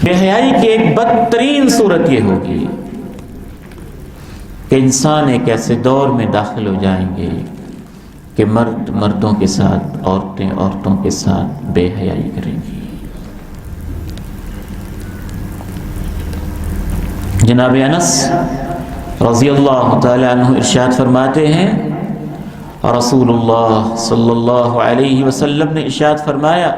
بے حیائی کی ایک بدترین صورت یہ ہوگی کہ انسان ایک ایسے دور میں داخل ہو جائیں گے کہ مرد مردوں کے ساتھ، عورتیں عورتوں کے ساتھ بے حیائی کریں گی۔ جناب انس رضی اللہ تعالی عنہ ارشاد فرماتے ہیں، رسول اللہ صلی اللہ علیہ وسلم نے ارشاد فرمایا،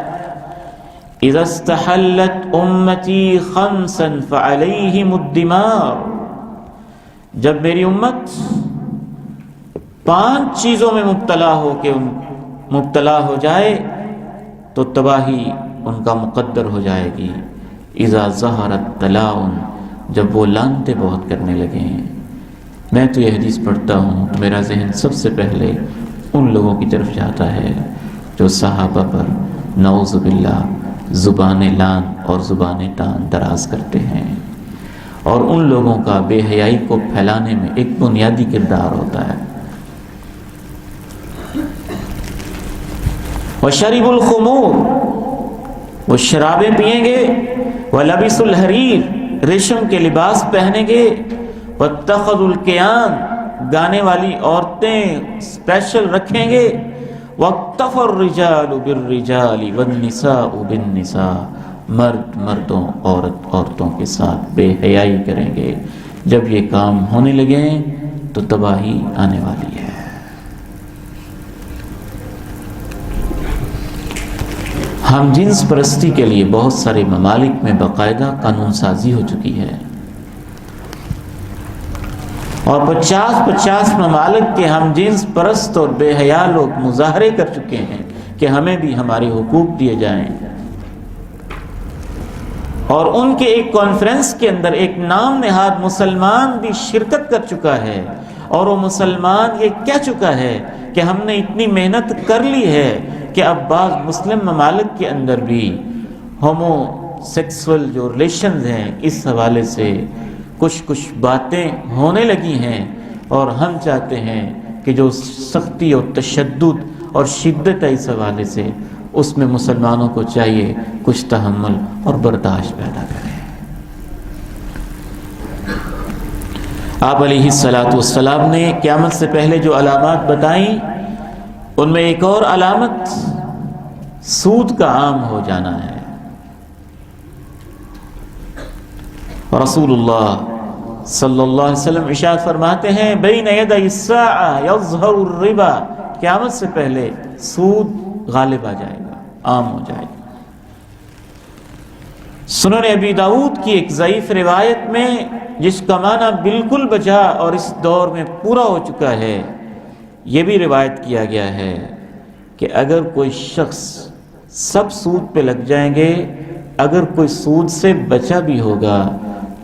اذا استحلت امتی خمسا فعلیہم الدماء، جب میری امت 5 چیزوں میں مبتلا ہو جائے تو تباہی ان کا مقدر ہو جائے گی۔ اذا ظہر التلاعن، جب وہ لانتے بہت کرنے لگے ہیں۔ میں تو یہ حدیث پڑھتا ہوں تو میرا ذہن سب سے پہلے ان لوگوں کی طرف جاتا ہے جو صحابہ پر نعوذ باللہ زبان لان اور زبان تان دراز کرتے ہیں، اور ان لوگوں کا بے حیائی کو پھیلانے میں ایک بنیادی کردار ہوتا ہے۔ وَشَرِبُ الْخُمُورِ، وہ شرابیں پئیں گے، وَلَبِسُ الْحَرِيرِ، ریشم کے لباس پہنیں گے، وَاتَّخَذُوا الْقِيَانَ، گانے والی عورتیں اسپیشل رکھیں گے، وَاقْتَفَى الرِّجَالُ بِالرِّجَالِ وَالنِّسَاءُ بِالنِّسَاءِ، مرد مردوں عورت عورتوں کے ساتھ بے حیائی کریں گے۔ جب یہ کام ہونے لگے تو تباہی آنے والی ہے۔ ہم جنس پرستی کے لیے بہت سارے ممالک میں باقاعدہ قانون سازی ہو چکی ہے، اور 50 ممالک کے ہم جنس پرست اور بے حیا لوگ مظاہرے کر چکے ہیں کہ ہمیں بھی ہمارے حقوق دیے جائیں، اور ان کے ایک کانفرنس کے اندر ایک نام نہاد مسلمان بھی شرکت کر چکا ہے، اور وہ مسلمان یہ کہہ چکا ہے کہ ہم نے اتنی محنت کر لی ہے کہ اب بعض مسلم ممالک کے اندر بھی ہومو سیکسول جو ریلیشنز ہیں اس حوالے سے کچھ باتیں ہونے لگی ہیں، اور ہم چاہتے ہیں کہ جو سختی اور تشدد اور شدت ہے اس حوالے سے، اس میں مسلمانوں کو چاہیے کچھ تحمل اور برداشت پیدا کریں۔ آپ علیہ الصلاۃ والسلام نے قیامت سے پہلے جو علامات بتائیں ان میں ایک اور علامت سود کا عام ہو جانا ہے۔ رسول اللہ صلی اللہ علیہ وسلم ارشاد فرماتے ہیں، بین یدی الساعہ یظہر الربا، قیامت سے پہلے سود غالب آ جائے گا، عام ہو جائے گا۔ سنن ابی داؤد کی ایک ضعیف روایت میں جس کا معنی بالکل بجا اور اس دور میں پورا ہو چکا ہے، یہ بھی روایت کیا گیا ہے کہ اگر کوئی شخص، سب سود پہ لگ جائیں گے، اگر کوئی سود سے بچا بھی ہوگا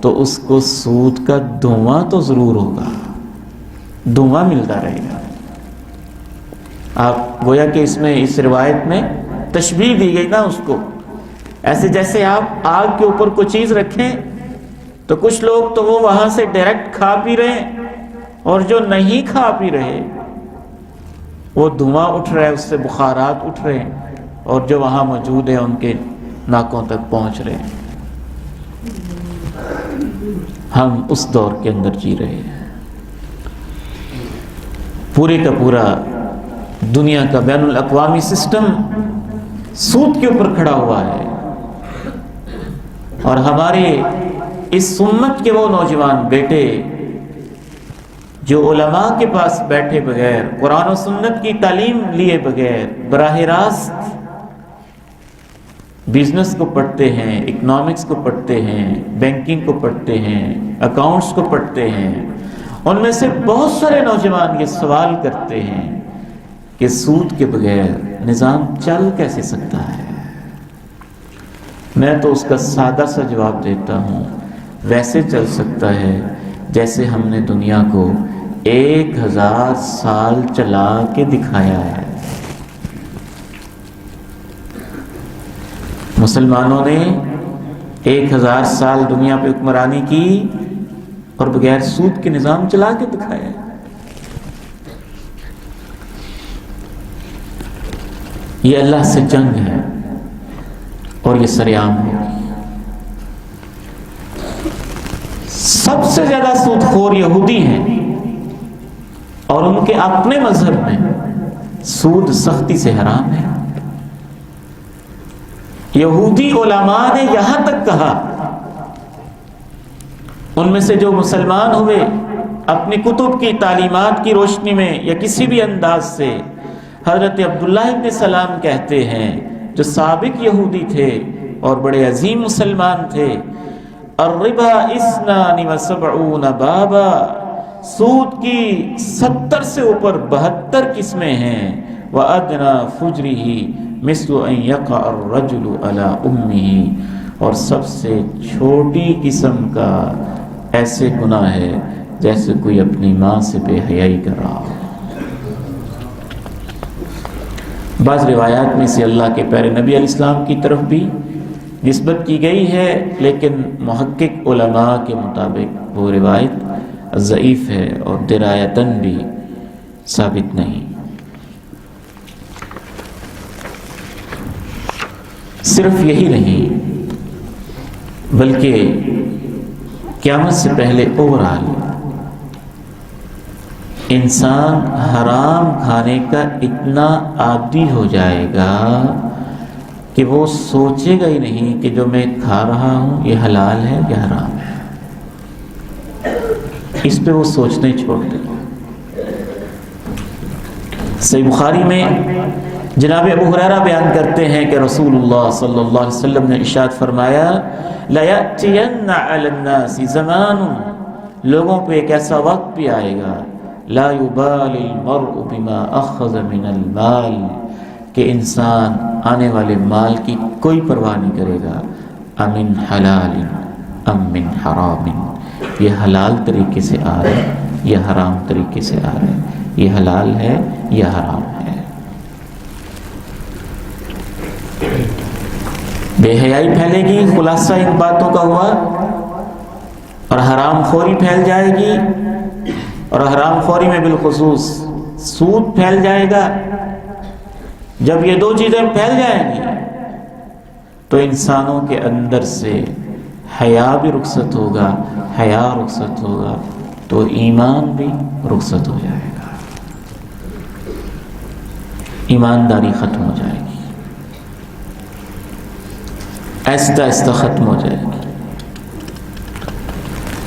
تو اس کو سود کا دھواں تو ضرور ہوگا، دھواں ملتا رہے گا۔ آپ گویا کہ اس میں اس روایت میں تشبیہ دی گئی نا اس کو، ایسے جیسے آپ آگ کے اوپر کوئی چیز رکھیں تو کچھ لوگ تو وہ وہاں سے ڈائریکٹ کھا پی رہے ہیں، اور جو نہیں کھا پی رہے وہ دھواں اٹھ رہا ہے، اس سے بخارات اٹھ رہے ہیں، اور جو وہاں موجود ہیں ان کے ناکوں تک پہنچ رہے ہیں۔ ہم اس دور کے اندر جی رہے ہیں۔ پورے کا پورا دنیا کا بین الاقوامی سسٹم سود کے اوپر کھڑا ہوا ہے، اور ہمارے اس امت کے وہ نوجوان بیٹے جو علماء کے پاس بیٹھے بغیر، قرآن و سنت کی تعلیم لیے بغیر براہ راست بزنس کو پڑھتے ہیں، اکنامکس کو پڑھتے ہیں، بینکنگ کو پڑھتے ہیں، اکاؤنٹس کو پڑھتے ہیں، ان میں سے بہت سارے نوجوان یہ سوال کرتے ہیں کہ سود کے بغیر نظام چل کیسے سکتا ہے؟ میں تو اس کا سادہ سا جواب دیتا ہوں، ویسے چل سکتا ہے جیسے ہم نے دنیا کو 1000 سال چلا کے دکھایا ہے۔ مسلمانوں نے 1000 سال دنیا پہ حکمرانی کی اور بغیر سود کے نظام چلا کے دکھایا ہے۔ یہ اللہ سے جنگ ہے اور یہ سر عام ہوگی۔ سب سے زیادہ سود خور یہودی ہیں، اور ان کے اپنے مذہب میں سود سختی سے حرام ہے۔ یہودی علماء نے یہاں تک کہا، ان میں سے جو مسلمان ہوئے اپنی کتب کی تعلیمات کی روشنی میں یا کسی بھی انداز سے، حضرت عبداللہ ابن سلام کہتے ہیں جو سابق یہودی تھے اور بڑے عظیم مسلمان تھے، الربا 72 بابا، سود کی 70 سے اوپر 72 قسمیں ہیں، وَأَدْنَا فُجْرِهِ مِثْلُ أَن يَقَعَ الرَّجُلُ عَلَى أُمِّهِ، اور سب سے چھوٹی قسم کا ایسے گناہ ہے جیسے کوئی اپنی ماں سے بے حیائی کر رہا ہو۔ بعض روایات میں سے اللہ کے پیارے نبی علیہ السلام کی طرف بھی نسبت کی گئی ہے، لیکن محقق علماء کے مطابق وہ روایت ضعیف ہے اور درایتاً بھی ثابت نہیں۔ صرف یہی نہیں بلکہ قیامت سے پہلے اوورآل انسان حرام کھانے کا اتنا عادی ہو جائے گا کہ وہ سوچے گا ہی نہیں کہ جو میں کھا رہا ہوں یہ حلال ہے یا حرام ہے، اس پہ وہ سوچنا ہی چھوڑ دے گا۔ صحیح بخاری میں جناب ابو ہریرہ بیان کرتے ہیں کہ رسول اللہ صلی اللہ علیہ وسلم نے ارشاد فرمایا، لَيَأْتِيَنَّ عَلَى النَّاسِ زَمَانٌ، لوگوں پہ ایک ایسا وقت بھی آئے گا، لا يبال المرء بما اخذ من المال، کہ انسان آنے والے مال کی کوئی پرواہ نہیں کرے گا، امن حلال ام من حرام، یہ حلال طریقے سے آ رہا ہے یہ حرام طریقے سے آ رہا ہے، یہ حلال ہے یا حرام ہے۔ بے حیائی پھیلے گی، خلاصہ ان باتوں کا ہوا، اور حرام خوری پھیل جائے گی، اور حرام خوری میں بالخصوص سود پھیل جائے گا۔ جب یہ دو چیزیں پھیل جائیں گی تو انسانوں کے اندر سے حیا بھی رخصت ہوگا، حیا رخصت ہوگا تو ایمان بھی رخصت ہو جائے گا، ایمانداری ختم ہو جائے گی، آہستہ آہستہ ختم ہو جائے گی،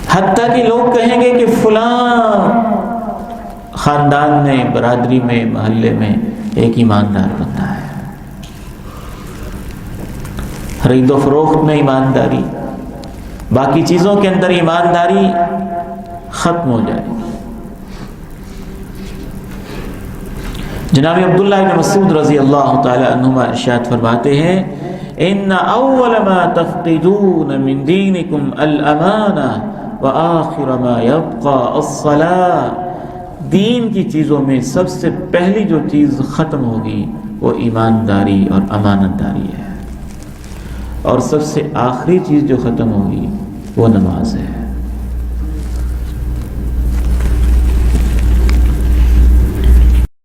حتیٰ کہ لوگ کہیں گے کہ فلاں خاندان میں، برادری میں، محلے میں ایک ایماندار بندہ ہے، خرید و فروخت میں ایمانداری، باقی چیزوں کے اندر ایمانداری ختم ہو جائے گی۔ جناب عبداللہ بن مسعود رضی اللہ تعالی عنہما ارشاد فرماتے ہیں، ان اول ما تفقدون من دینکم الامانہ وآخر ما یبقى الصلاة، دین کی چیزوں میں سب سے پہلی جو چیز ختم ہوگی وہ ایمانداری اور امانت داری ہے، اور سب سے آخری چیز جو ختم ہوگی وہ نماز ہے۔